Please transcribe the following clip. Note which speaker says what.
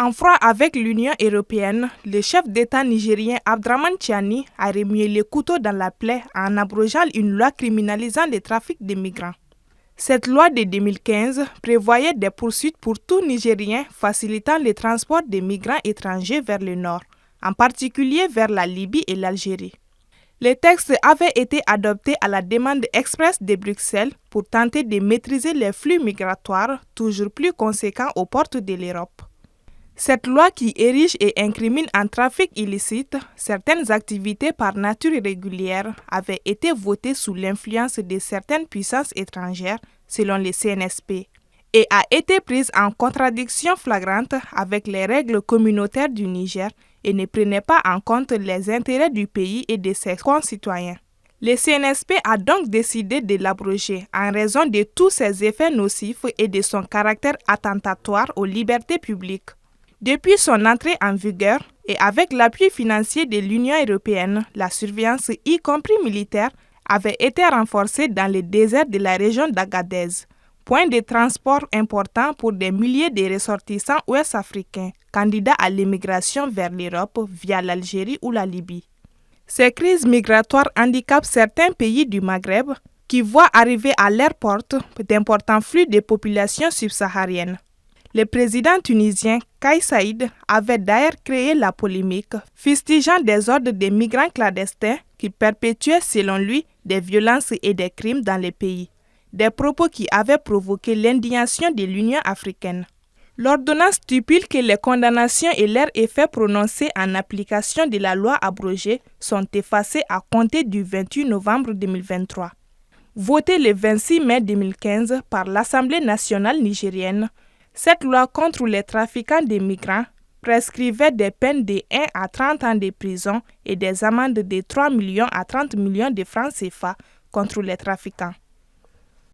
Speaker 1: En froid avec l'Union européenne, le chef d'État nigérien Abdraman Tiani a remué les couteaux dans la plaie en abrogeant une loi criminalisant le trafic de migrants. Cette loi de 2015 prévoyait des poursuites pour tout Nigérien facilitant le transport des migrants étrangers vers le nord, en particulier vers la Libye et l'Algérie. Le texte avait été adopté à la demande express de Bruxelles pour tenter de maîtriser les flux migratoires toujours plus conséquents aux portes de l'Europe. Cette loi qui érige et incrimine en trafic illicite certaines activités par nature irrégulière avait été votée sous l'influence de certaines puissances étrangères, selon le CNSP, et a été prise en contradiction flagrante avec les règles communautaires du Niger et ne prenait pas en compte les intérêts du pays et de ses concitoyens. Le CNSP a donc décidé de l'abroger en raison de tous ses effets nocifs et de son caractère attentatoire aux libertés publiques. Depuis son entrée en vigueur et avec l'appui financier de l'Union européenne, la surveillance, y compris militaire, avait été renforcée dans le désert de la région d'Agadez, point de transport important pour des milliers de ressortissants ouest-africains, candidats à l'immigration vers l'Europe via l'Algérie ou la Libye. Ces crises migratoires handicapent certains pays du Maghreb qui voient arriver à leurs portes d'importants flux de populations subsahariennes. Le président tunisien Kais Saïed avait d'ailleurs créé la polémique, fustigeant des ordres de migrants clandestins qui perpétuaient selon lui des violences et des crimes dans le pays, des propos qui avaient provoqué l'indignation de l'Union africaine. L'ordonnance stipule que les condamnations et leurs effets prononcés en application de la loi abrogée sont effacés à compter du 28 novembre 2023. Votée le 26 mai 2015 par l'Assemblée nationale nigérienne, cette loi contre les trafiquants de migrants prescrivait des peines de 1 à 30 ans de prison et des amendes de 3 millions à 30 millions de francs CFA contre les trafiquants.